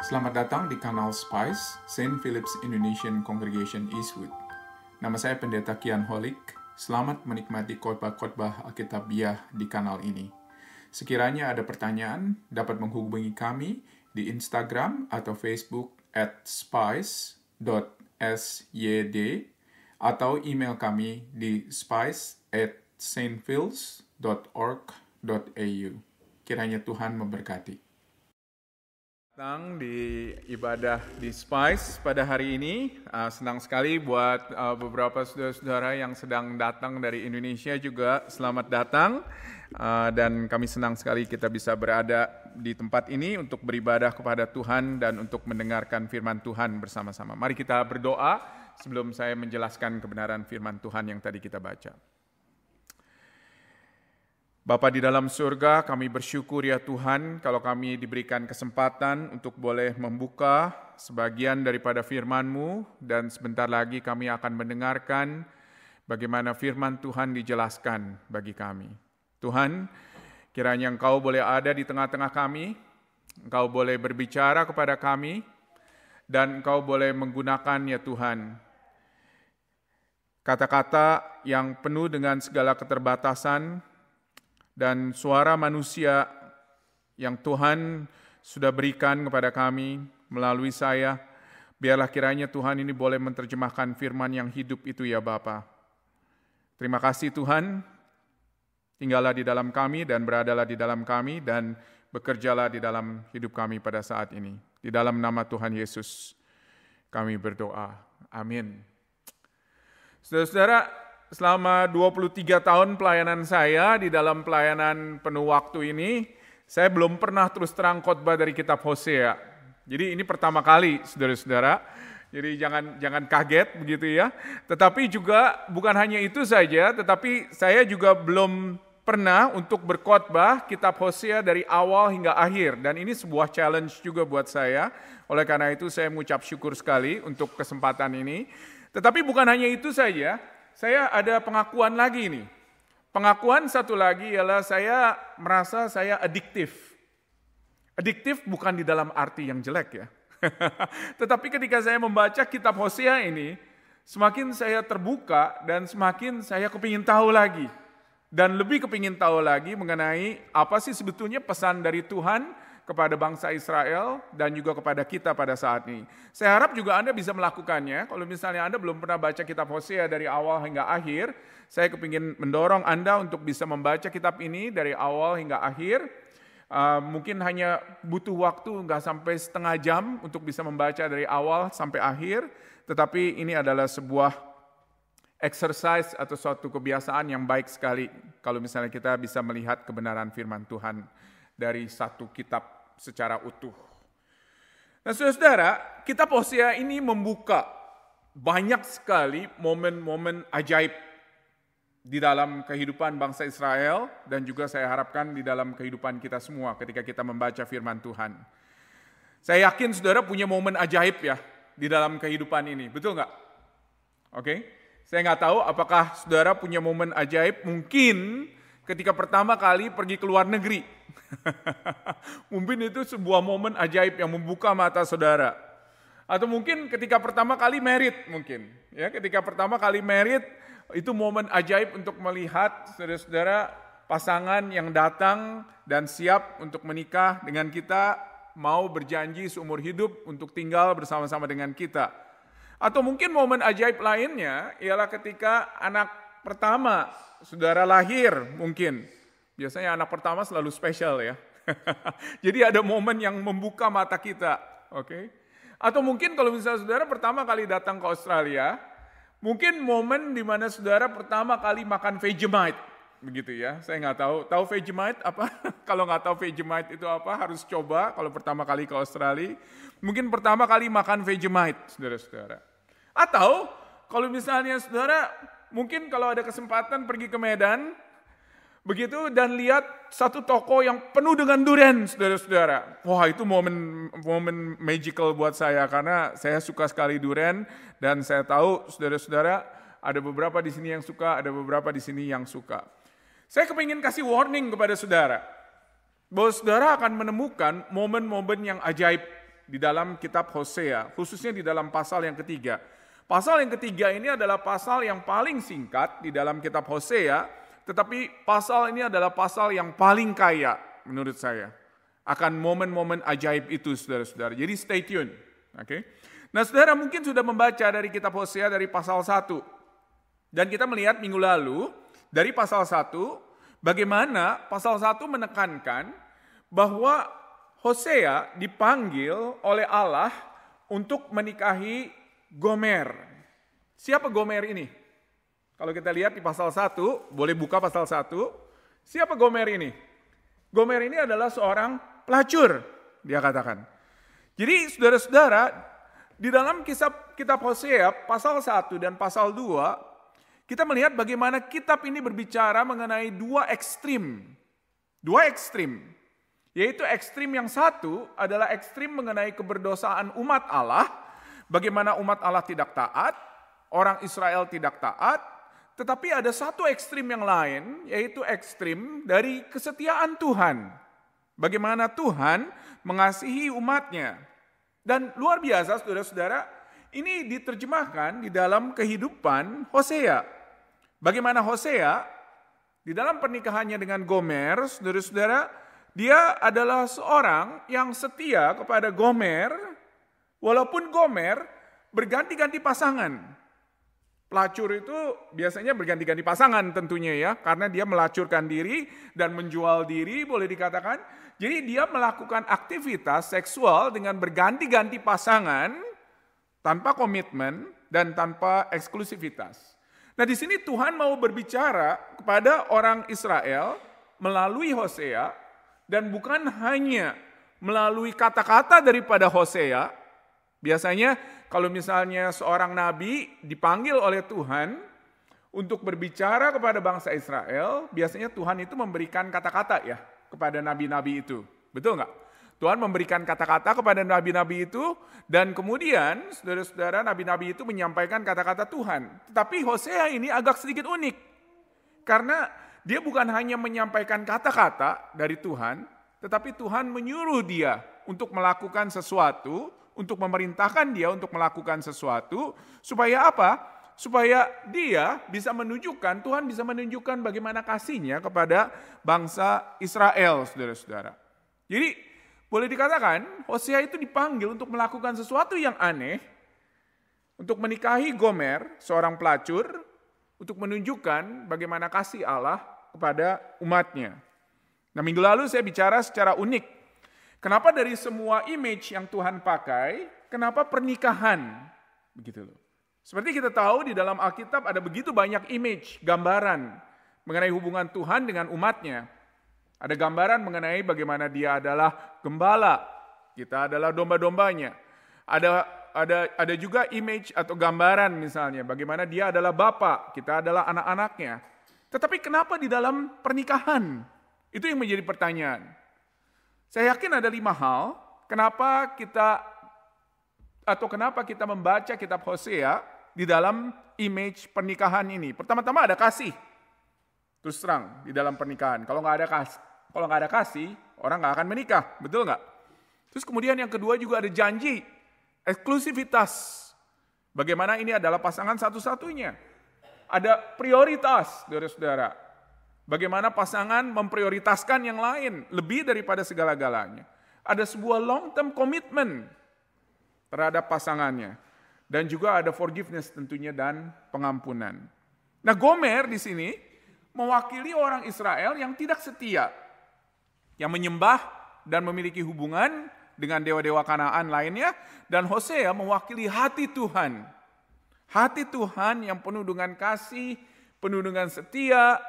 Selamat datang di kanal Spice, St. Philip's Indonesian Congregation Eastwood. Nama saya Pendeta Kian Holik. Selamat menikmati khotbah-khotbah Alkitabiah di kanal ini. Sekiranya ada pertanyaan, dapat menghubungi kami di Instagram atau Facebook @spice.syd atau email kami di spice@stphils.org.au. Kiranya Tuhan memberkati. Datang di ibadah di Spice pada hari ini. Senang sekali buat beberapa saudara-saudara yang sedang datang dari Indonesia juga selamat datang. Dan kami senang sekali kita bisa berada di tempat ini untuk beribadah kepada Tuhan dan untuk mendengarkan firman Tuhan bersama-sama. Mari kita berdoa sebelum saya menjelaskan kebenaran firman Tuhan yang tadi kita baca. Bapa di dalam surga, kami bersyukur ya Tuhan kalau kami diberikan kesempatan untuk boleh membuka sebagian daripada firman-Mu dan sebentar lagi kami akan mendengarkan bagaimana firman Tuhan dijelaskan bagi kami. Tuhan, kiranya Engkau boleh ada di tengah-tengah kami, Engkau boleh berbicara kepada kami, dan Engkau boleh menggunakan ya Tuhan kata-kata yang penuh dengan segala keterbatasan, dan suara manusia yang Tuhan sudah berikan kepada kami melalui saya, biarlah kiranya Tuhan ini boleh menerjemahkan firman yang hidup itu ya Bapa. Terima kasih Tuhan, tinggallah di dalam kami dan beradalah di dalam kami dan bekerjalah di dalam hidup kami pada saat ini. Di dalam nama Tuhan Yesus kami berdoa. Amin. Saudara-saudara, selama 23 tahun pelayanan saya di dalam pelayanan penuh waktu ini, saya belum pernah terus terang khotbah dari kitab Hosea. Jadi ini pertama kali, saudara-saudara. Jadi jangan kaget begitu ya. Tetapi juga bukan hanya itu saja, tetapi saya juga belum pernah untuk berkhotbah kitab Hosea dari awal hingga akhir. Dan ini sebuah challenge juga buat saya. Oleh karena itu saya mengucap syukur sekali untuk kesempatan ini. Tetapi bukan hanya itu saja, saya ada pengakuan lagi nih. Pengakuan satu lagi ialah saya merasa saya adiktif. Adiktif bukan di dalam arti yang jelek ya. Tetapi ketika saya membaca kitab Hosea ini, semakin saya terbuka dan semakin saya kepingin tahu lagi. Dan lebih kepingin tahu lagi mengenai apa sih sebetulnya pesan dari Tuhan kepada bangsa Israel dan juga kepada kita pada saat ini. Saya harap juga Anda bisa melakukannya. Kalau misalnya Anda belum pernah baca kitab Hosea dari awal hingga akhir, saya kepingin mendorong Anda untuk bisa membaca kitab ini dari awal hingga akhir. Mungkin hanya butuh waktu nggak sampai setengah jam untuk bisa membaca dari awal sampai akhir, tetapi ini adalah sebuah exercise atau suatu kebiasaan yang baik sekali kalau misalnya kita bisa melihat kebenaran firman Tuhan dari satu kitab secara utuh. Nah saudara-saudara, kitab Hosea ini membuka banyak sekali momen-momen ajaib di dalam kehidupan bangsa Israel dan juga saya harapkan di dalam kehidupan kita semua ketika kita membaca firman Tuhan. Saya yakin saudara punya momen ajaib ya di dalam kehidupan ini, betul nggak? Oke, saya nggak tahu apakah saudara punya momen ajaib mungkin ketika pertama kali pergi ke luar negeri. Mungkin itu sebuah momen ajaib yang membuka mata saudara. Atau mungkin ketika pertama kali married mungkin. Ya, ketika pertama kali married itu momen ajaib untuk melihat saudara-saudara pasangan yang datang dan siap untuk menikah dengan kita, mau berjanji seumur hidup untuk tinggal bersama-sama dengan kita. Atau mungkin momen ajaib lainnya ialah ketika anak pertama saudara lahir mungkin. Biasanya anak pertama selalu spesial ya. Jadi ada momen yang membuka mata kita. Oke. Atau mungkin kalau misalnya saudara pertama kali datang ke Australia, mungkin momen di mana saudara pertama kali makan Vegemite. Begitu ya, saya nggak tahu. Tahu Vegemite apa? Kalau nggak tahu Vegemite itu apa, harus coba kalau pertama kali ke Australia. Mungkin pertama kali makan Vegemite, saudara-saudara. Atau kalau misalnya saudara, mungkin kalau ada kesempatan pergi ke Medan, begitu dan lihat satu toko yang penuh dengan durian, saudara-saudara. Wah, itu momen magical buat saya karena saya suka sekali durian dan saya tahu saudara-saudara ada beberapa di sini yang suka, ada beberapa di sini yang suka. Saya kepingin kasih warning kepada saudara bahwa saudara akan menemukan momen-momen yang ajaib di dalam kitab Hosea, khususnya di dalam pasal yang ketiga. Pasal yang ketiga ini adalah pasal yang paling singkat di dalam kitab Hosea, tetapi pasal ini adalah pasal yang paling kaya menurut saya akan momen-momen ajaib itu, saudara-saudara. Jadi stay tune. Oke. Nah, saudara mungkin sudah membaca dari kitab Hosea dari pasal 1. Dan kita melihat minggu lalu dari pasal 1 bagaimana pasal 1 menekankan bahwa Hosea dipanggil oleh Allah untuk menikahi Gomer. Siapa Gomer ini? Kalau kita lihat di pasal 1, boleh buka pasal 1. Siapa Gomer ini? Gomer ini adalah seorang pelacur, dia katakan. Jadi saudara-saudara, di dalam kitab Hosea pasal 1 dan pasal 2, kita melihat bagaimana kitab ini berbicara mengenai dua ekstrim. Dua ekstrim. Yaitu ekstrim yang satu adalah ekstrim mengenai keberdosaan umat Allah, bagaimana umat Allah tidak taat, orang Israel tidak taat. Tetapi ada satu ekstrim yang lain, yaitu ekstrim dari kesetiaan Tuhan. Bagaimana Tuhan mengasihi umatnya. Dan luar biasa saudara-saudara, ini diterjemahkan di dalam kehidupan Hosea. Bagaimana Hosea, di dalam pernikahannya dengan Gomer, saudara-saudara, dia adalah seorang yang setia kepada Gomer, walaupun Gomer berganti-ganti pasangan. Pelacur itu biasanya berganti-ganti pasangan tentunya ya, karena dia melacurkan diri dan menjual diri boleh dikatakan. Jadi dia melakukan aktivitas seksual dengan berganti-ganti pasangan tanpa komitmen dan tanpa eksklusivitas. Nah di sini Tuhan mau berbicara kepada orang Israel melalui Hosea dan bukan hanya melalui kata-kata daripada Hosea. Biasanya kalau misalnya seorang nabi dipanggil oleh Tuhan untuk berbicara kepada bangsa Israel, biasanya Tuhan itu memberikan kata-kata ya kepada nabi-nabi itu. Betul nggak? Tuhan memberikan kata-kata kepada nabi-nabi itu dan kemudian saudara-saudara nabi-nabi itu menyampaikan kata-kata Tuhan. Tetapi Hosea ini agak sedikit unik. Karena dia bukan hanya menyampaikan kata-kata dari Tuhan, tetapi Tuhan menyuruh dia untuk melakukan sesuatu, untuk memerintahkan dia untuk melakukan sesuatu, supaya apa? Supaya dia bisa menunjukkan, Tuhan bisa menunjukkan bagaimana kasihnya kepada bangsa Israel, saudara-saudara. Jadi, boleh dikatakan, Hosea itu dipanggil untuk melakukan sesuatu yang aneh, untuk menikahi Gomer, seorang pelacur, untuk menunjukkan bagaimana kasih Allah kepada umatnya. Nah, minggu lalu saya bicara secara unik. Kenapa dari semua image yang Tuhan pakai, kenapa pernikahan? Begitu loh. Seperti kita tahu di dalam Alkitab ada begitu banyak image, gambaran mengenai hubungan Tuhan dengan umatnya. Ada gambaran mengenai bagaimana dia adalah gembala, kita adalah domba-dombanya. Ada juga image atau gambaran misalnya, bagaimana dia adalah bapa, kita adalah anak-anaknya. Tetapi kenapa di dalam pernikahan? Itu yang menjadi pertanyaan. Saya yakin ada 5 hal kenapa kita membaca kitab Hosea di dalam image pernikahan ini. Pertama-tama ada kasih. Terus terang di dalam pernikahan. Kalau nggak ada kasih, orang nggak akan menikah, betul nggak? Terus kemudian yang kedua juga ada janji, eksklusivitas. Bagaimana ini adalah pasangan satu-satunya. Ada prioritas, saudara-saudara. Bagaimana pasangan memprioritaskan yang lain lebih daripada segala-galanya. Ada sebuah long-term commitment terhadap pasangannya. Dan juga ada forgiveness tentunya dan pengampunan. Nah, Gomer di sini mewakili orang Israel yang tidak setia. Yang menyembah dan memiliki hubungan dengan dewa-dewa Kanaan lainnya. Dan Hosea mewakili hati Tuhan. Hati Tuhan yang penuh dengan kasih, penuh dengan setia,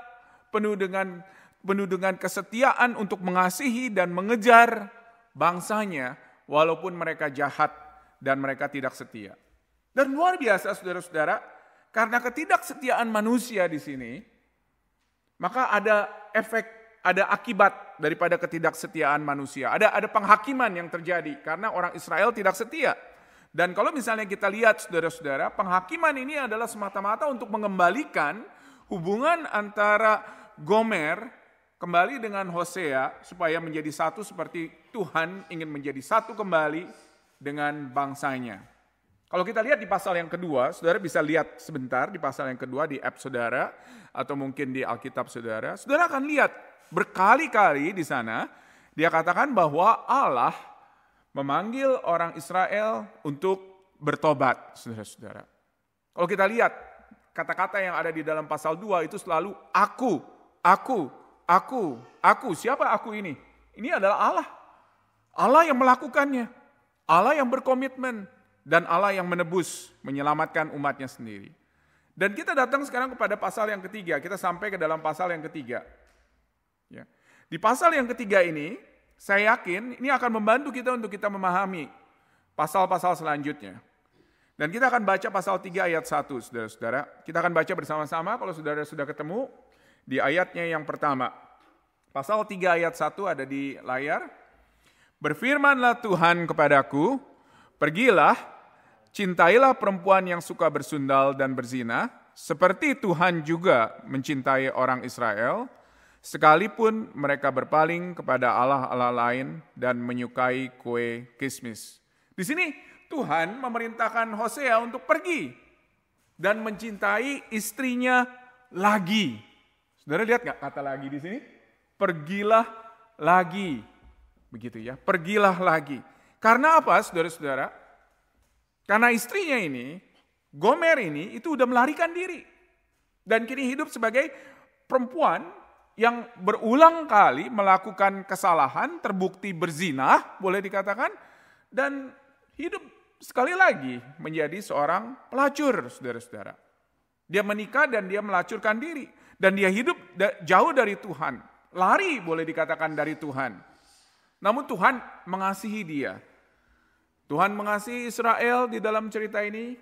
penuh dengan kesetiaan untuk mengasihi dan mengejar bangsanya walaupun mereka jahat dan mereka tidak setia. Dan luar biasa saudara-saudara, karena ketidaksetiaan manusia di sini, maka ada efek, ada akibat daripada ketidaksetiaan manusia. Ada penghakiman yang terjadi karena orang Israel tidak setia. Dan kalau misalnya kita lihat saudara-saudara, penghakiman ini adalah semata-mata untuk mengembalikan hubungan antara Gomer kembali dengan Hosea supaya menjadi satu seperti Tuhan ingin menjadi satu kembali dengan bangsanya. Kalau kita lihat di pasal yang kedua, saudara bisa lihat sebentar di pasal yang kedua di app saudara, atau mungkin di Alkitab saudara. Saudara akan lihat berkali-kali di sana, dia katakan bahwa Allah memanggil orang Israel untuk bertobat, saudara-saudara. Kalau kita lihat, kata-kata yang ada di dalam pasal 2 itu selalu aku. Siapa aku ini? Ini adalah Allah. Allah yang melakukannya. Allah yang berkomitmen. Dan Allah yang menebus, menyelamatkan umatnya sendiri. Dan kita datang sekarang kepada pasal yang ketiga. Kita sampai ke dalam pasal yang ketiga. Ya. Di pasal yang ketiga ini, saya yakin ini akan membantu kita untuk kita memahami pasal-pasal selanjutnya. Dan kita akan baca pasal 3 ayat 1, saudara-saudara. Kita akan baca bersama-sama kalau saudara sudah ketemu di ayatnya yang pertama. Pasal 3 ayat 1 ada di layar. Berfirmanlah Tuhan kepadaku, pergilah, cintailah perempuan yang suka bersundal dan berzina, seperti Tuhan juga mencintai orang Israel, sekalipun mereka berpaling kepada Allah-Allah lain dan menyukai kue kismis. Di sini Tuhan memerintahkan Hosea untuk pergi dan mencintai istrinya lagi. Saudara lihat nggak kata lagi di sini? Pergilah lagi. Begitu ya, pergilah lagi. Karena apa, saudara-saudara? Karena istrinya ini, Gomer ini, itu udah melarikan diri. Dan kini hidup sebagai perempuan yang berulang kali melakukan kesalahan, terbukti berzina, boleh dikatakan, dan hidup sekali lagi menjadi seorang pelacur, saudara-saudara. Dia menikah dan dia melacurkan diri. Dan dia hidup jauh dari Tuhan. Lari, boleh dikatakan, dari Tuhan. Namun Tuhan mengasihi dia. Tuhan mengasihi Israel di dalam cerita ini.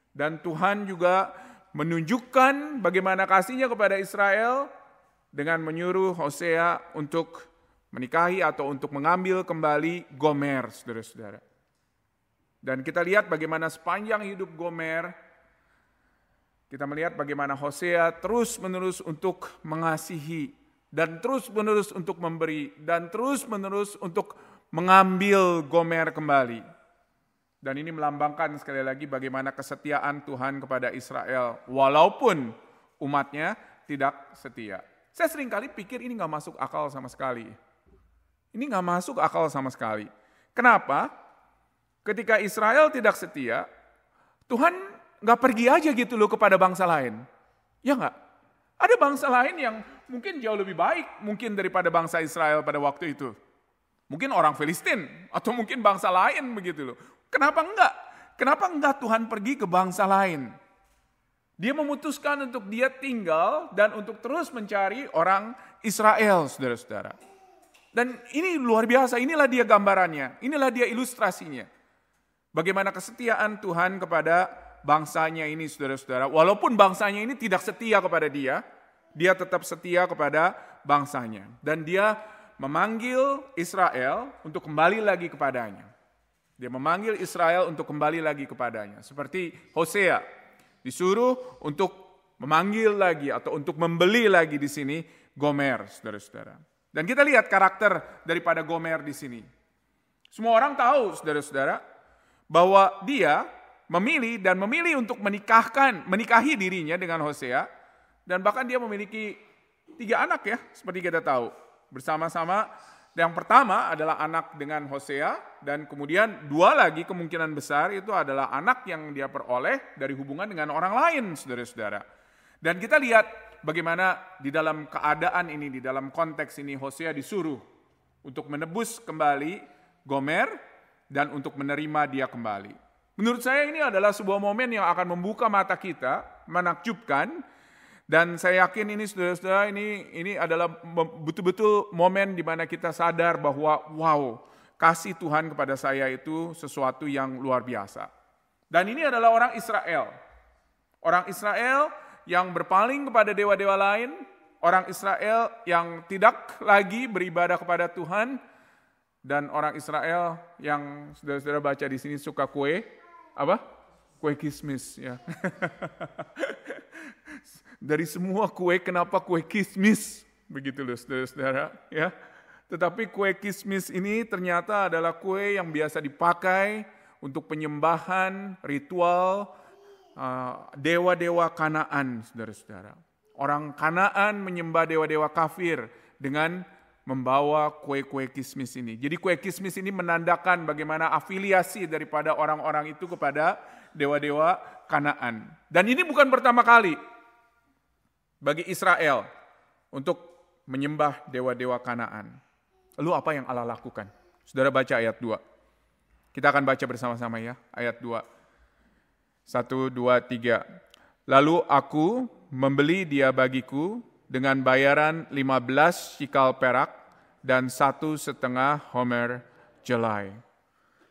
Dan Tuhan juga menunjukkan bagaimana kasihnya kepada Israel dengan menyuruh Hosea untuk menikahi atau untuk mengambil kembali Gomer, saudara-saudara. Dan kita lihat bagaimana sepanjang hidup Gomer, kita melihat bagaimana Hosea terus-menerus untuk mengasihi, dan terus-menerus untuk memberi, dan terus-menerus untuk mengambil Gomer kembali. Dan ini melambangkan sekali lagi bagaimana kesetiaan Tuhan kepada Israel, walaupun umatnya tidak setia. Saya seringkali pikir ini gak masuk akal sama sekali. Ini gak masuk akal sama sekali. Kenapa? Ketika Israel tidak setia, Tuhan gak pergi aja gitu loh kepada bangsa lain. Ya gak? Ada bangsa lain yang mungkin jauh lebih baik mungkin daripada bangsa Israel pada waktu itu. Mungkin orang Filistin atau mungkin bangsa lain begitu loh. Kenapa enggak? Kenapa enggak Tuhan pergi ke bangsa lain? Dia memutuskan untuk dia tinggal dan untuk terus mencari orang Israel, saudara-saudara. Dan ini luar biasa, inilah dia gambarannya, inilah dia ilustrasinya. Bagaimana kesetiaan Tuhan kepada bangsanya ini, saudara-saudara. Walaupun bangsanya ini tidak setia kepada dia tetap setia kepada bangsanya. Dan dia memanggil Israel untuk kembali lagi kepadanya. Dia memanggil Israel untuk kembali lagi kepadanya. Seperti Hosea disuruh untuk memanggil lagi atau untuk membeli lagi di sini Gomer, saudara-saudara. Dan kita lihat karakter daripada Gomer di sini. Semua orang tahu, saudara-saudara, bahwa dia memilih untuk menikahi dirinya dengan Hosea, dan bahkan dia memiliki 3 anak ya, seperti kita tahu. Bersama-sama, yang pertama adalah anak dengan Hosea, dan kemudian 2 lagi kemungkinan besar itu adalah anak yang dia peroleh dari hubungan dengan orang lain, saudara-saudara. Dan kita lihat bagaimana di dalam keadaan ini, di dalam konteks ini Hosea disuruh untuk menebus kembali Gomer dan untuk menerima dia kembali. Menurut saya ini adalah sebuah momen yang akan membuka mata kita, menakjubkan, dan saya yakin ini saudara-saudara ini adalah betul-betul momen di mana kita sadar bahwa wow, kasih Tuhan kepada saya itu sesuatu yang luar biasa. Dan ini adalah orang Israel. Orang Israel yang berpaling kepada dewa-dewa lain, orang Israel yang tidak lagi beribadah kepada Tuhan, dan orang Israel yang saudara-saudara baca di sini suka kue, apa? Kue kismis ya. Dari semua kue, kenapa kue kismis? Begitu loh saudara-saudara ya. Tetapi kue kismis ini ternyata adalah kue yang biasa dipakai untuk penyembahan ritual dewa-dewa Kanaan, saudara-saudara. Orang Kanaan menyembah dewa-dewa kafir dengan membawa kue-kue kismis ini. Jadi kue kismis ini menandakan bagaimana afiliasi daripada orang-orang itu kepada dewa-dewa Kanaan. Dan ini bukan pertama kali bagi Israel untuk menyembah dewa-dewa Kanaan. Lalu apa yang Allah lakukan? Saudara baca ayat 2. Kita akan baca bersama-sama ya, ayat 2. 1, 2, 3. Lalu aku membeli dia bagiku dengan bayaran 15 shikal perak dan 1,5 homer jelai.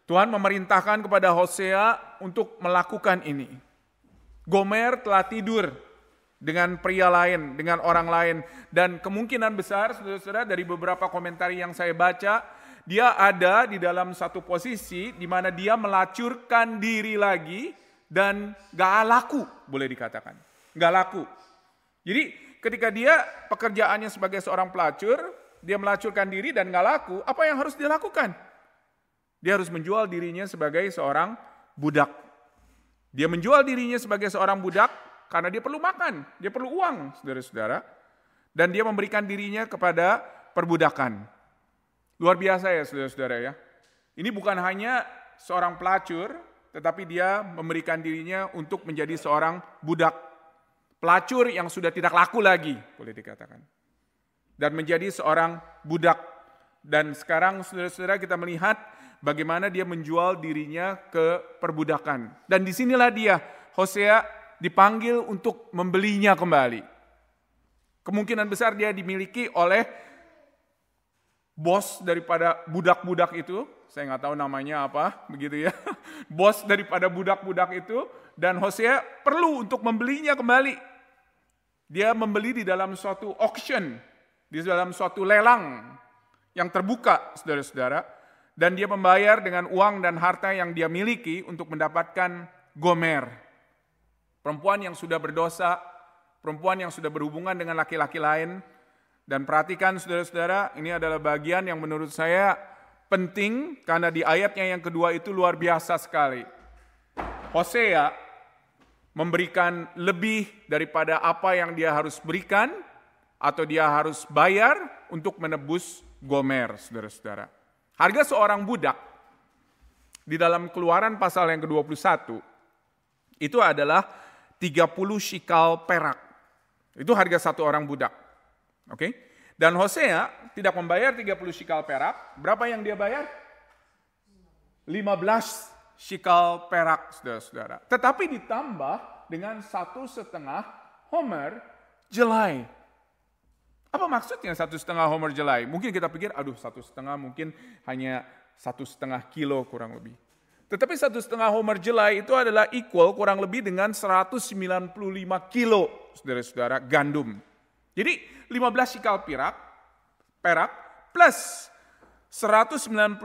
Tuhan memerintahkan kepada Hosea untuk melakukan ini. Gomer telah tidur dengan pria lain, dengan orang lain. Dan kemungkinan besar, saudara-saudara, dari beberapa komentar yang saya baca, dia ada di dalam satu posisi di mana dia melacurkan diri lagi dan gak laku, boleh dikatakan. Gak laku. Jadi ketika dia pekerjaannya sebagai seorang pelacur, dia melacurkan diri dan gak laku, apa yang harus dia lakukan? Dia harus menjual dirinya sebagai seorang budak. Dia menjual dirinya sebagai seorang budak karena dia perlu makan, dia perlu uang, saudara-saudara. Dan dia memberikan dirinya kepada perbudakan. Luar biasa ya saudara-saudara ya. Ini bukan hanya seorang pelacur, tetapi dia memberikan dirinya untuk menjadi seorang budak. Pelacur yang sudah tidak laku lagi, boleh dikatakan. Dan menjadi seorang budak. Dan sekarang saudara-saudara kita melihat bagaimana dia menjual dirinya ke perbudakan. Dan disinilah dia, Hosea dipanggil untuk membelinya kembali. Kemungkinan besar dia dimiliki oleh bos daripada budak-budak itu. Saya nggak tahu namanya apa, begitu ya. Bos daripada budak-budak itu. Dan Hosea perlu untuk membelinya kembali. Dia membeli di dalam suatu auction, di dalam suatu lelang yang terbuka, saudara-saudara. Dan dia membayar dengan uang dan harta yang dia miliki untuk mendapatkan Gomer. Perempuan yang sudah berdosa, perempuan yang sudah berhubungan dengan laki-laki lain. Dan perhatikan saudara-saudara, ini adalah bagian yang menurut saya penting, karena di ayatnya yang kedua itu luar biasa sekali. Hosea memberikan lebih daripada apa yang dia harus berikan, atau dia harus bayar untuk menebus Gomer, saudara-saudara. Harga seorang budak, di dalam Keluaran pasal yang ke-21, itu adalah 30 shikal perak. Itu harga satu orang budak. Oke? Dan Hosea tidak membayar 30 shikal perak. Berapa yang dia bayar? 15 shikal perak, saudara-saudara. Tetapi ditambah dengan 1,5 homer jelai. Apa maksudnya 1,5 homer jelai? Mungkin kita pikir, 1,5 mungkin hanya 1,5 kilo kurang lebih. Tetapi 1,5 homer jelai itu adalah equal kurang lebih dengan 195 kilo, saudara-saudara, gandum. Jadi 15 shikal perak plus 195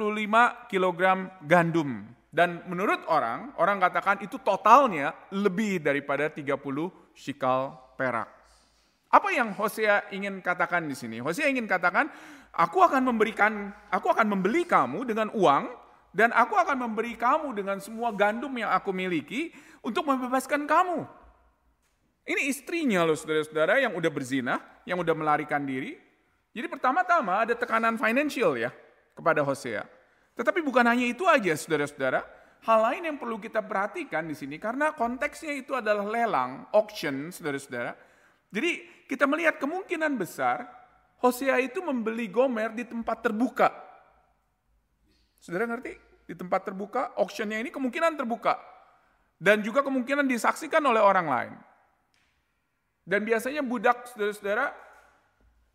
kilogram gandum. Dan menurut orang katakan itu totalnya lebih daripada 30 shikal perak. Apa yang Hosea ingin katakan di sini? Hosea ingin katakan, aku akan membeli kamu dengan uang, dan aku akan memberi kamu dengan semua gandum yang aku miliki untuk membebaskan kamu. Ini istrinya loh saudara-saudara yang udah berzina, yang udah melarikan diri. Jadi pertama-tama ada tekanan financial ya kepada Hosea. Tetapi bukan hanya itu aja saudara-saudara. Hal lain yang perlu kita perhatikan di sini karena konteksnya itu adalah lelang, auction saudara-saudara. Jadi kita melihat kemungkinan besar Hosea itu membeli Gomer di tempat terbuka. Saudara ngerti? Di tempat terbuka, auctionnya ini kemungkinan terbuka. Dan juga kemungkinan disaksikan oleh orang lain. Dan biasanya budak saudara-saudara,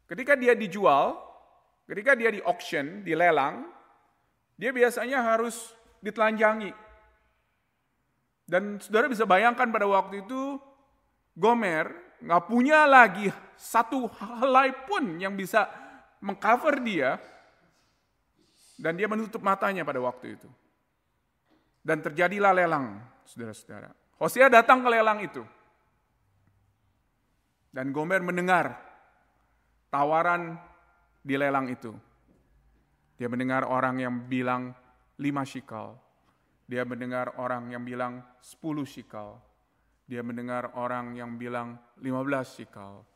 ketika dia dijual, ketika dia di auction, di lelang, dia biasanya harus ditelanjangi. Dan saudara bisa bayangkan pada waktu itu, Gomer nggak punya lagi satu helai pun yang bisa mengcover dia, dan dia menutup matanya pada waktu itu. Dan terjadilah lelang, saudara-saudara. Hosea datang ke lelang itu. Dan Gomer mendengar tawaran di lelang itu. Dia mendengar orang yang bilang 5 shikal, Dia mendengar orang yang bilang 10 shikal. Dia mendengar orang yang bilang 15 shikal.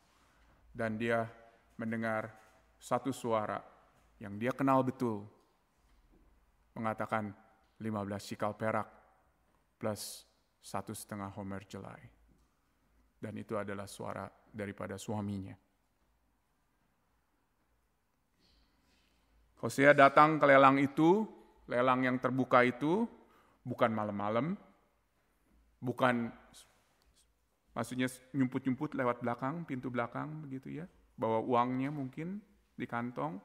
Dan dia mendengar satu suara yang dia kenal betul. Mengatakan 15 shikal perak plus 1,5 homer jelai. Dan itu adalah suara daripada suaminya. Hosea datang ke lelang itu, lelang yang terbuka itu, bukan malam-malam, bukan maksudnya nyumput-nyumput lewat belakang, pintu belakang begitu ya, bawa uangnya mungkin di kantong,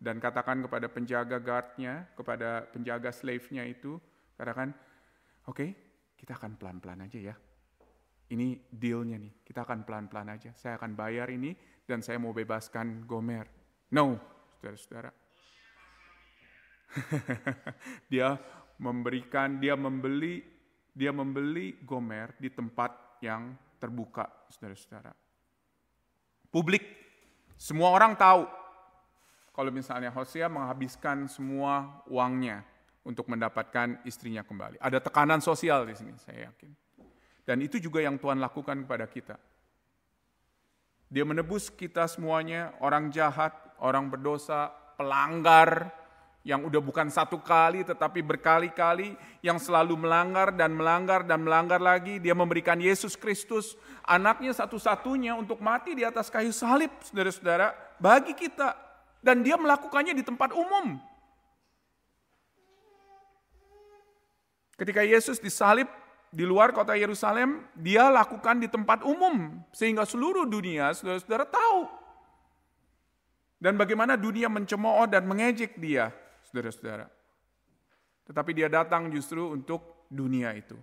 dan katakan kepada penjaga guardnya, kepada penjaga slave-nya itu, katakan, oke, kita akan pelan-pelan aja ya. Ini deal-nya nih, kita akan pelan-pelan aja. Saya akan bayar ini dan saya mau bebaskan Gomer. No, saudara-saudara. Dia membeli Gomer di tempat yang terbuka, saudara-saudara. Publik, semua orang tahu kalau misalnya Hosea menghabiskan semua uangnya untuk mendapatkan istrinya kembali. Ada tekanan sosial di sini, saya yakin. Dan itu juga yang Tuhan lakukan kepada kita. Dia menebus kita semuanya, orang jahat, orang berdosa, pelanggar, yang udah bukan satu kali tetapi berkali-kali, yang selalu melanggar dan melanggar dan melanggar lagi. Dia memberikan Yesus Kristus, anaknya satu-satunya untuk mati di atas kayu salib, saudara-saudara, bagi kita. Dan dia melakukannya di tempat umum. Ketika Yesus disalib di luar kota Yerusalem, dia lakukan di tempat umum, sehingga seluruh dunia, saudara-saudara tahu. Dan bagaimana dunia mencemooh dan mengejek dia, saudara-saudara. Tetapi dia datang justru untuk dunia itu,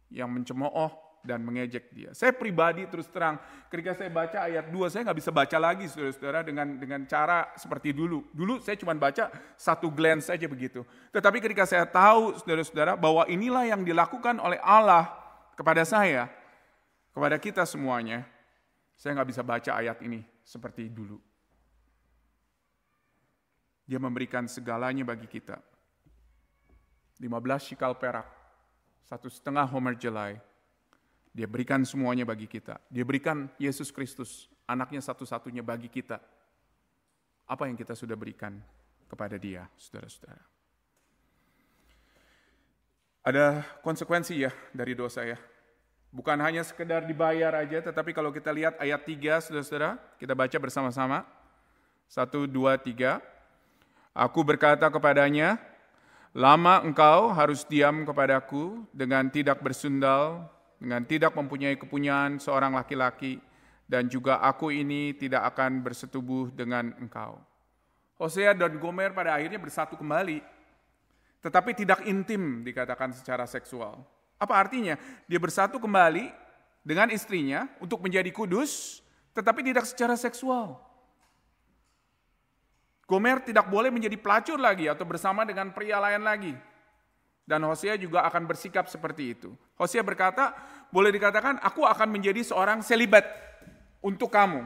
yang mencemooh dan mengejek dia. Saya pribadi terus terang, ketika saya baca ayat 2, saya nggak bisa baca lagi, saudara-saudara, dengan cara seperti dulu. Dulu saya cuma baca satu glance saja begitu. Tetapi ketika saya tahu, saudara-saudara, bahwa inilah yang dilakukan oleh Allah kepada saya, kepada kita semuanya, saya nggak bisa baca ayat ini seperti dulu. Dia memberikan segalanya bagi kita. 15 shikal perak, 1,5 homer jelai. Dia berikan semuanya bagi kita. Dia berikan Yesus Kristus, anaknya satu-satunya bagi kita. Apa yang kita sudah berikan kepada dia, saudara-saudara? Ada konsekuensi ya dari dosa ya. Bukan hanya sekedar dibayar aja, tetapi kalau kita lihat ayat 3, saudara-saudara, kita baca bersama-sama. 1, 2, 3. Aku berkata kepadanya, lama engkau harus diam kepadaku dengan tidak bersundal, dengan tidak mempunyai kepunyaan seorang laki-laki, dan juga aku ini tidak akan bersetubuh dengan engkau. Hosea dan Gomer pada akhirnya bersatu kembali, tetapi tidak intim dikatakan secara seksual. Apa artinya? Dia bersatu kembali dengan istrinya untuk menjadi kudus, tetapi tidak secara seksual. Gomer tidak boleh menjadi pelacur lagi atau bersama dengan pria lain lagi. Dan Hosea juga akan bersikap seperti itu. Hosea berkata, boleh dikatakan aku akan menjadi seorang selibat untuk kamu.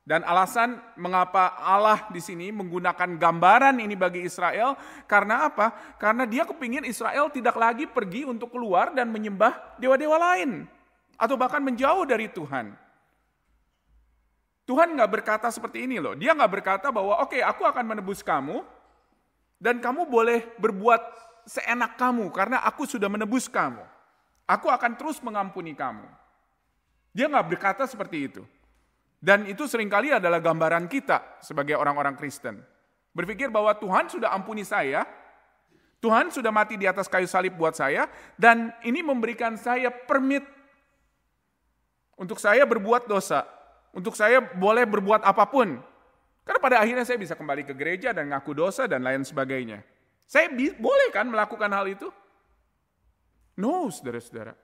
Dan alasan mengapa Allah di sini menggunakan gambaran ini bagi Israel, karena apa? Karena dia kepingin Israel tidak lagi pergi untuk keluar dan menyembah dewa-dewa lain. Atau bahkan menjauh dari Tuhan. Tuhan gak berkata seperti ini loh. Dia gak berkata bahwa oke, aku akan menebus kamu dan kamu boleh berbuat seenak kamu karena aku sudah menebus kamu. Aku akan terus mengampuni kamu. Dia gak berkata seperti itu. Dan itu seringkali adalah gambaran kita sebagai orang-orang Kristen. Berpikir bahwa Tuhan sudah ampuni saya, Tuhan sudah mati di atas kayu salib buat saya, dan ini memberikan saya permit untuk saya berbuat dosa. Untuk saya boleh berbuat apapun. Karena pada akhirnya saya bisa kembali ke gereja dan ngaku dosa dan lain sebagainya. Saya boleh kan melakukan hal itu? No, saudara-saudara.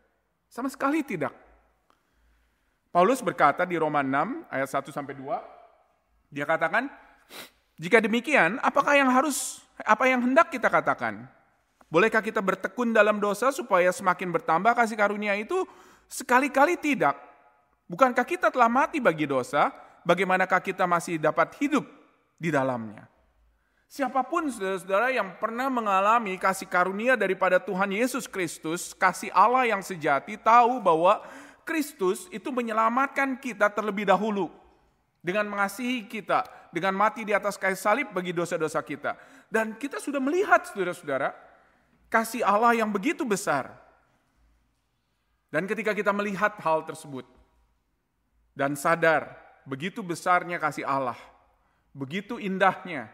Sama sekali tidak. Paulus berkata di Roma 6 ayat 1-2, dia katakan, jika demikian, apa yang hendak kita katakan? Bolehkah kita bertekun dalam dosa supaya semakin bertambah kasih karunia itu? Sekali-kali tidak. Bukankah kita telah mati bagi dosa, bagaimanakah kita masih dapat hidup di dalamnya? Siapapun saudara-saudara yang pernah mengalami kasih karunia daripada Tuhan Yesus Kristus, kasih Allah yang sejati, tahu bahwa Kristus itu menyelamatkan kita terlebih dahulu dengan mengasihi kita, dengan mati di atas kayu salib bagi dosa-dosa kita. Dan kita sudah melihat saudara-saudara, kasih Allah yang begitu besar. Dan ketika kita melihat hal tersebut dan sadar begitu besarnya kasih Allah, begitu indahnya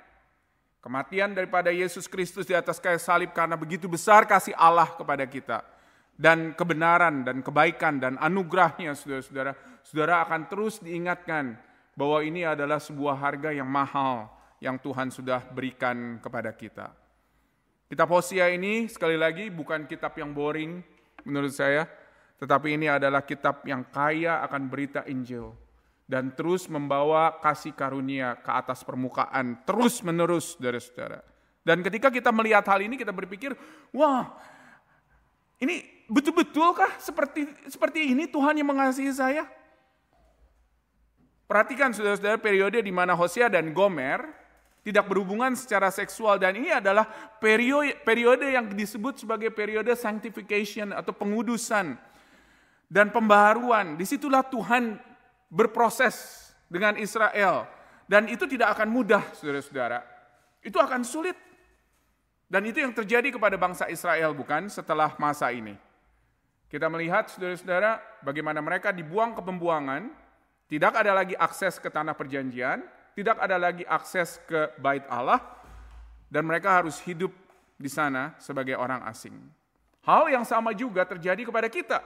kematian daripada Yesus Kristus di atas kayu salib karena begitu besar kasih Allah kepada kita. Dan kebenaran dan kebaikan dan anugerahnya saudara-saudara, saudara akan terus diingatkan bahwa ini adalah sebuah harga yang mahal yang Tuhan sudah berikan kepada kita. Kitab Hosea ini sekali lagi bukan kitab yang boring menurut saya, tetapi ini adalah kitab yang kaya akan berita Injil. Dan terus membawa kasih karunia ke atas permukaan, terus menerus saudara-saudara. Dan ketika kita melihat hal ini, kita berpikir, wah, ini betul-betulkah seperti ini Tuhan yang mengasihi saya? Perhatikan saudara-saudara periode di mana Hosea dan Gomer tidak berhubungan secara seksual, dan ini adalah periode yang disebut sebagai periode sanctification atau pengudusan dan pembaharuan. Disitulah Tuhan berproses dengan Israel. Dan itu tidak akan mudah, saudara-saudara. Itu akan sulit. Dan itu yang terjadi kepada bangsa Israel, bukan? Setelah masa ini. Kita melihat, saudara-saudara, bagaimana mereka dibuang ke pembuangan, tidak ada lagi akses ke tanah perjanjian, tidak ada lagi akses ke bait Allah, dan mereka harus hidup di sana sebagai orang asing. Hal yang sama juga terjadi kepada kita.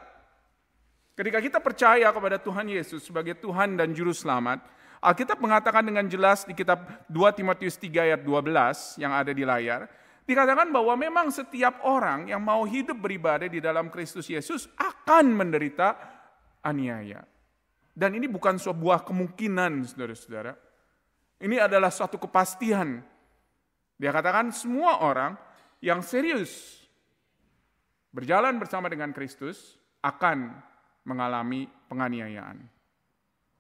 Ketika kita percaya kepada Tuhan Yesus sebagai Tuhan dan Juru Selamat, Alkitab mengatakan dengan jelas di kitab 2 Timotius 3 ayat 12 yang ada di layar, dikatakan bahwa memang setiap orang yang mau hidup beribadah di dalam Kristus Yesus akan menderita aniaya. Dan ini bukan sebuah kemungkinan, saudara-saudara. Ini adalah suatu kepastian. Dia katakan semua orang yang serius berjalan bersama dengan Kristus akan mengalami penganiayaan.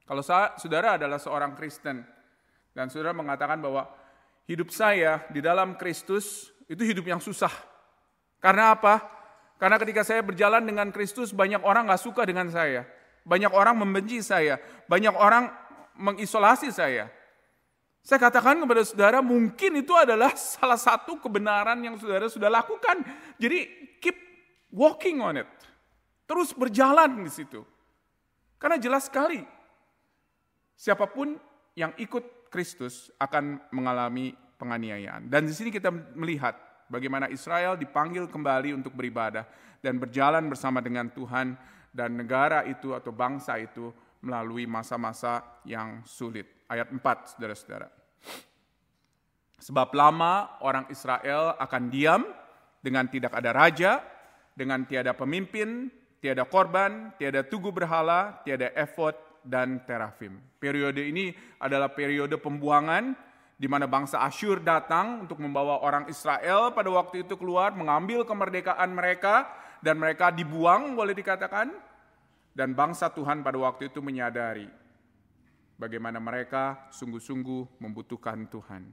Kalau saudara adalah seorang Kristen dan saudara mengatakan bahwa hidup saya di dalam Kristus itu hidup yang susah. Karena apa? Karena ketika saya berjalan dengan Kristus banyak orang gak suka dengan saya. Banyak orang membenci saya. Banyak orang mengisolasi saya. Saya katakan kepada saudara mungkin itu adalah salah satu kebenaran yang saudara sudah lakukan. Jadi keep walking on it. Terus berjalan di situ. Karena jelas sekali, siapapun yang ikut Kristus akan mengalami penganiayaan. Dan di sini kita melihat bagaimana Israel dipanggil kembali untuk beribadah dan berjalan bersama dengan Tuhan, dan negara itu atau bangsa itu melalui masa-masa yang sulit. Ayat 4, saudara-saudara. Sebab lama orang Israel akan diam dengan tidak ada raja, dengan tiada pemimpin, tiada korban, tiada tugu berhala, tiada efod, dan terafim. Periode ini adalah periode pembuangan di mana bangsa Asyur datang untuk membawa orang Israel pada waktu itu keluar, mengambil kemerdekaan mereka, dan mereka dibuang boleh dikatakan. Dan bangsa Tuhan pada waktu itu menyadari bagaimana mereka sungguh-sungguh membutuhkan Tuhan.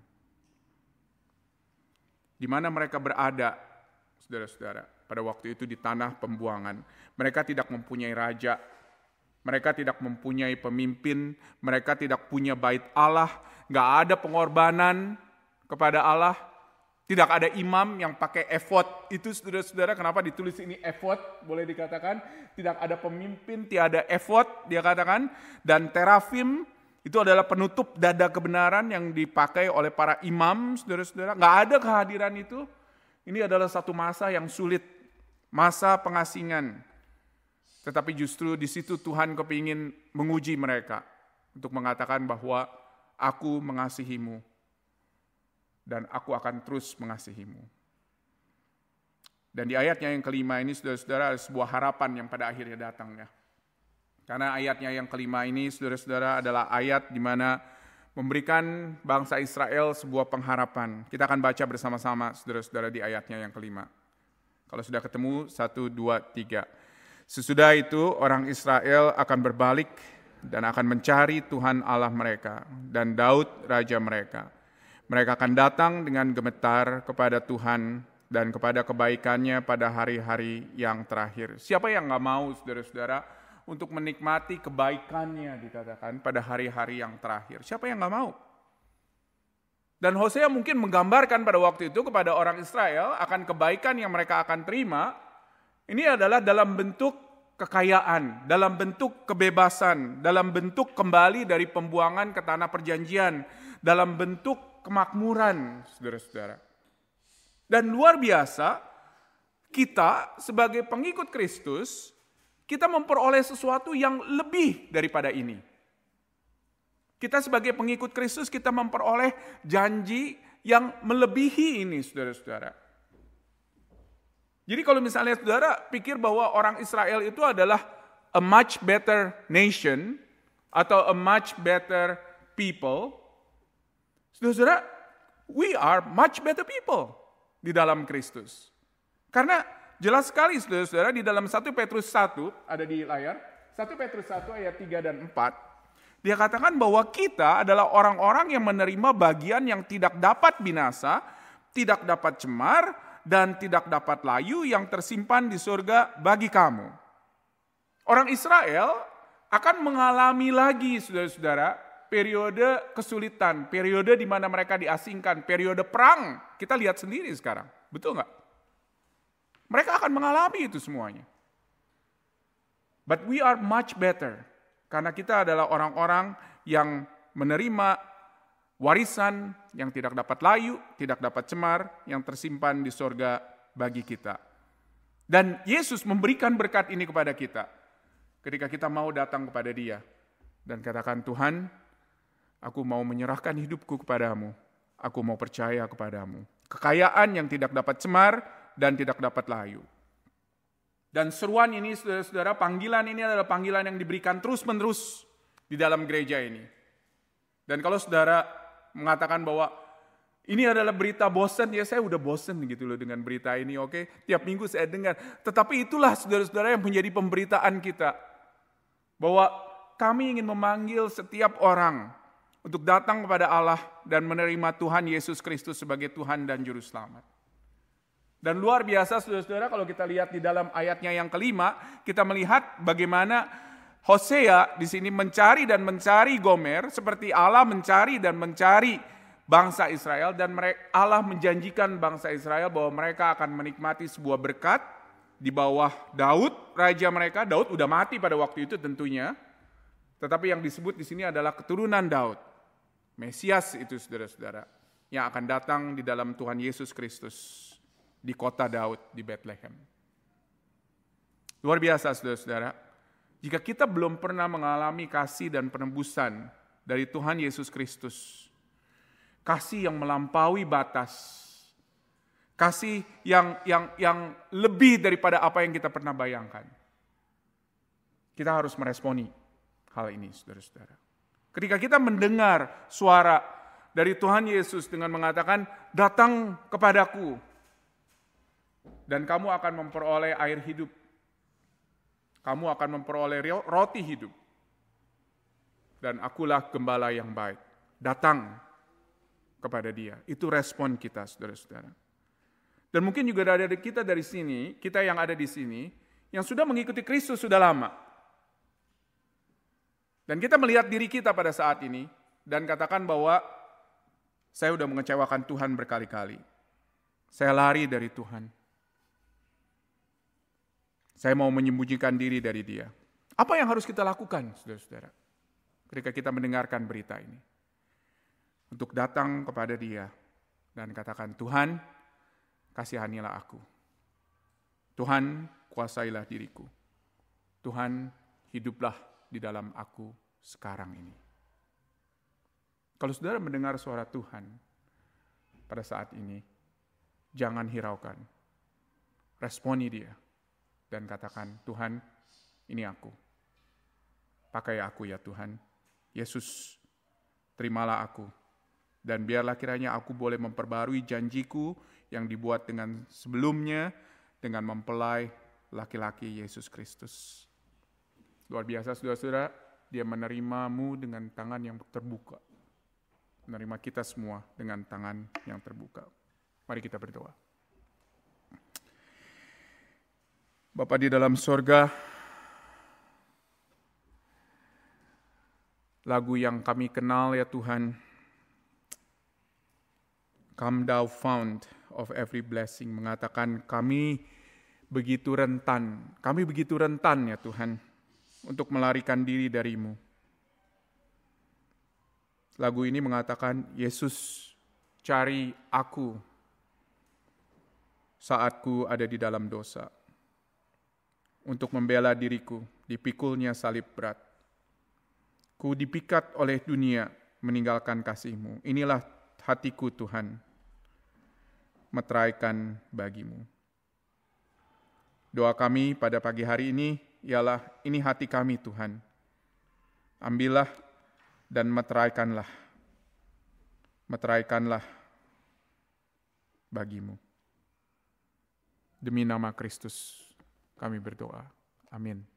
Di mana mereka berada, saudara-saudara, pada waktu itu di tanah pembuangan. Mereka tidak mempunyai raja, mereka tidak mempunyai pemimpin, mereka tidak punya bait Allah, gak ada pengorbanan kepada Allah, tidak ada imam yang pakai efod. Itu saudara-saudara, kenapa ditulis ini efod, boleh dikatakan. Tidak ada pemimpin, tiada efod, dia katakan. Dan terafim, itu adalah penutup dada kebenaran yang dipakai oleh para imam, saudara-saudara. Gak ada kehadiran itu. Ini adalah satu masa yang sulit, masa pengasingan. Tetapi justru di situ Tuhan kepingin menguji mereka untuk mengatakan bahwa aku mengasihimu dan aku akan terus mengasihimu. Dan di ayatnya yang kelima ini, saudara-saudara, ada sebuah harapan yang pada akhirnya datang ya. Karena ayatnya yang kelima ini, saudara-saudara, adalah ayat di mana memberikan bangsa Israel sebuah pengharapan. Kita akan baca bersama-sama, saudara-saudara, di ayatnya yang kelima. Kalau sudah ketemu, 1, 2, 3. Sesudah itu orang Israel akan berbalik dan akan mencari Tuhan Allah mereka dan Daud raja mereka. Mereka akan datang dengan gemetar kepada Tuhan dan kepada kebaikannya pada hari-hari yang terakhir. Siapa yang nggak mau, saudara-saudara, untuk menikmati kebaikannya dikatakan pada hari-hari yang terakhir? Siapa yang nggak mau? Dan Hosea mungkin menggambarkan pada waktu itu kepada orang Israel akan kebaikan yang mereka akan terima. Ini adalah dalam bentuk kekayaan, dalam bentuk kebebasan, dalam bentuk kembali dari pembuangan ke tanah perjanjian, dalam bentuk kemakmuran, saudara-saudara. Dan luar biasa, kita sebagai pengikut Kristus, kita memperoleh sesuatu yang lebih daripada ini. Kita sebagai pengikut Kristus, kita memperoleh janji yang melebihi ini, saudara-saudara. Jadi kalau misalnya saudara pikir bahwa orang Israel itu adalah a much better nation, atau a much better people, saudara-saudara, we are much better people di dalam Kristus. Karena jelas sekali saudara-saudara di dalam 1 Petrus 1, ada di layar, 1 Petrus 1 ayat 3 dan 4, dia katakan bahwa kita adalah orang-orang yang menerima bagian yang tidak dapat binasa, tidak dapat cemar, dan tidak dapat layu yang tersimpan di surga bagi kamu. Orang Israel akan mengalami lagi, saudara-saudara, periode kesulitan, periode di mana mereka diasingkan, periode perang. Kita lihat sendiri sekarang, betul nggak? Mereka akan mengalami itu semuanya. But we are much better. Karena kita adalah orang-orang yang menerima warisan yang tidak dapat layu, tidak dapat cemar, yang tersimpan di sorga bagi kita. Dan Yesus memberikan berkat ini kepada kita. Ketika kita mau datang kepada Dia. Dan katakan, Tuhan, aku mau menyerahkan hidupku kepadamu. Aku mau percaya kepadamu. Kekayaan yang tidak dapat cemar dan tidak dapat layu. Dan seruan ini, saudara-saudara, panggilan ini adalah panggilan yang diberikan terus-menerus di dalam gereja ini. Dan kalau saudara mengatakan bahwa ini adalah berita bosan, ya saya udah bosan gitu loh dengan berita ini, oke? Tiap minggu saya dengar. Tetapi itulah saudara-saudara yang menjadi pemberitaan kita. Bahwa kami ingin memanggil setiap orang untuk datang kepada Allah dan menerima Tuhan Yesus Kristus sebagai Tuhan dan Juru Selamat. Dan luar biasa saudara-saudara kalau kita lihat di dalam ayatnya yang kelima, kita melihat bagaimana Hosea di sini mencari dan mencari Gomer, seperti Allah mencari dan mencari bangsa Israel, dan Allah menjanjikan bangsa Israel bahwa mereka akan menikmati sebuah berkat di bawah Daud, raja mereka. Daud udah mati pada waktu itu tentunya, tetapi yang disebut di sini adalah keturunan Daud. Mesias itu saudara-saudara, yang akan datang di dalam Tuhan Yesus Kristus. Di kota Daud, di Bethlehem. Luar biasa saudara-saudara. Jika kita belum pernah mengalami kasih dan penebusan dari Tuhan Yesus Kristus, kasih yang melampaui batas, kasih yang lebih daripada apa yang kita pernah bayangkan, kita harus meresponi hal ini, saudara-saudara. Ketika kita mendengar suara dari Tuhan Yesus dengan mengatakan, datang kepadaku, dan kamu akan memperoleh air hidup. Kamu akan memperoleh roti hidup. Dan akulah gembala yang baik. Datang kepada Dia. Itu respon kita, saudara-saudara. Dan mungkin juga ada kita dari sini, kita yang ada di sini, yang sudah mengikuti Kristus sudah lama. Dan kita melihat diri kita pada saat ini, dan katakan bahwa saya sudah mengecewakan Tuhan berkali-kali. Saya lari dari Tuhan. Saya mau menyembunyikan diri dari Dia. Apa yang harus kita lakukan, saudara-saudara, ketika kita mendengarkan berita ini? Untuk datang kepada Dia dan katakan, Tuhan, kasihanilah aku. Tuhan, kuasailah diriku. Tuhan, hiduplah di dalam aku sekarang ini. Kalau saudara mendengar suara Tuhan pada saat ini, jangan hiraukan. Responi Dia. Dan katakan, Tuhan, ini aku. Pakai aku ya Tuhan. Yesus, terimalah aku. Dan biarlah kiranya aku boleh memperbarui janjiku yang dibuat dengan sebelumnya, dengan mempelai laki-laki Yesus Kristus. Luar biasa saudara-saudara, Dia menerimamu dengan tangan yang terbuka. menerima kita semua dengan tangan yang terbuka. Mari kita berdoa. Bapa di dalam sorga, lagu yang kami kenal ya Tuhan, Come Thou Fount of Every Blessing, mengatakan kami begitu rentan ya Tuhan, untuk melarikan diri dari-Mu. Lagu ini mengatakan, Yesus cari aku saat ku ada di dalam dosa. Untuk membela diriku, dipikulnya salib berat. Ku dipikat oleh dunia, meninggalkan kasih-Mu. Inilah hatiku Tuhan, meteraikan bagi-Mu. Doa kami pada pagi hari ini ialah, ini hati kami Tuhan. Ambillah dan meteraikanlah bagi-Mu. Demi nama Kristus kami berdoa. Amin.